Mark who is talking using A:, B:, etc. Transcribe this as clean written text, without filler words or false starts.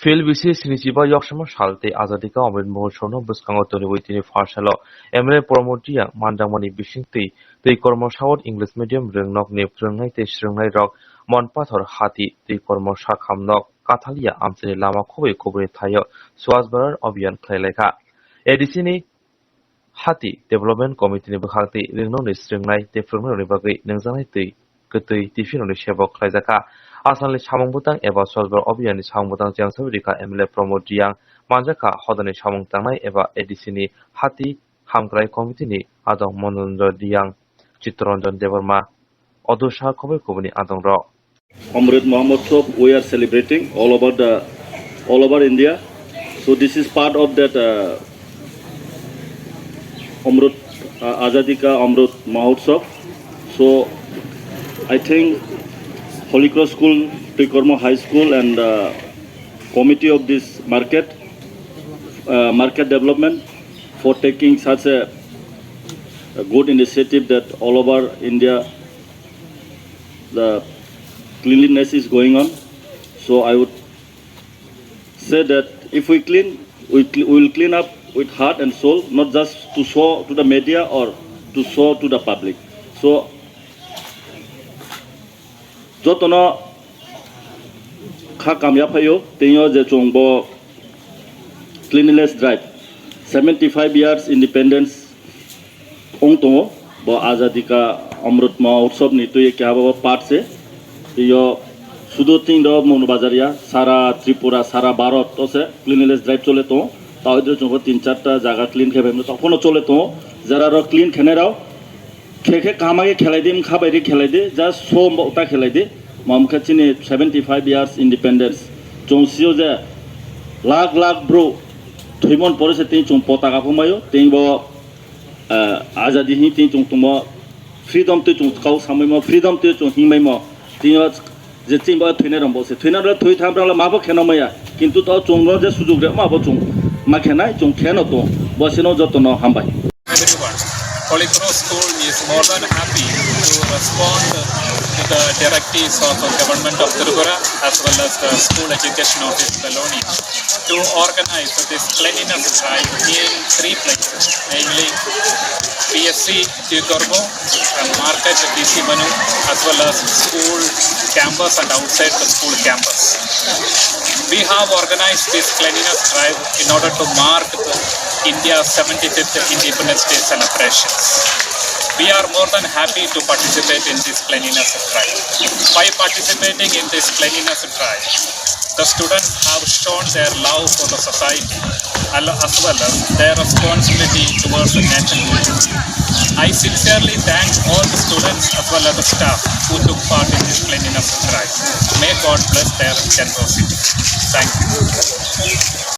A: Phil bisi sinichiba yoksama salte azadika amrit mohotsono bwskango tonibui tini pharsalo MLA promotia mandangmani bisingtwi Twikarma South English Medium Rwng ni Phwrwnggnai tei Swrwngnai monpathor hati Twikarma sakhamnok Kathalia amchini lama khobui khobui thaio swasbarar abhiyan Pharlaikha. Edisini hati development committee ni bwkhakti Rwng ni Swrwngnai tei Phwrwngnairokni bagwi nangjaknai twi tifinoni sebok khlaijaka. Asalni samung butang eba swasbar abhiyan ni samung butang jang sabirika MLA promote yang manjaka hodani samung tangnai eba ADC ni hati hamkrai committee ni adong mononjo diyang Chitranjan Devarma Odusha khobui khobuni adong ro.
B: Amrit Mahmotsov we are celebrating all over India. So this is part of that Amrit Azadika Amrit Mahotsav. So I think Holy Cross School, Twikarma High School and committee of this market development for taking such a good initiative that all over India the cleanliness is going on. So I would say that if we clean, we will clean up with heart and soul, not just to show to the media or to show to the public. So jotono kha kamyab hayo teyo je chongbo cleanliness drive 75 years independence ongto bo azadika amrit mahotsav ni to ye kya ba part se yo sudo tin do mon bazaria sara tripura sara bharat to se cleanliness drive chole to taw idre chongbo 3-4 ta jaga clean khebe to kono chole to jara ro clean kheneraw खेखे कामागे खेलाई दे खाबायदि खेलाई दे just सो मौता खेलाई दे मामखाचिनि 75 years independence जोंसियो जे lakh bro थैमन परिसे ति जों पताका फमायो तिंबो आजादी हि ति जों तुम फ्रीडम ति जों काउ सामैमो फ्रीडम ति जों हिमैमो तियो जे तिंबो थैने रंबोसे थैना र थै थामब्राला माबो खेनमया किन्तु त जोंनो जे सुजुग रे माबो जों मा खेनाय जों खेनो तो बसेनो जतनो हामबाय.
C: Holy Cross School is more than happy to respond to the directives of the government of Tripura as well as the school education office Schoolni to organize this cleanliness drive in 3 places, namely PSC Twikarma, Market DC Manu, as well as school campus and outside the school campus. We have organized this cleanliness drive in order to mark India's 75th Independence Day celebrations. We are more than happy to participate in this cleanliness drive. By participating in this cleanliness drive, the students have shown their love for the society as well as their responsibility towards the nation. I sincerely thank all the students as well as the staff who took part in this cleanliness drive. May God bless their generosity. Thank you.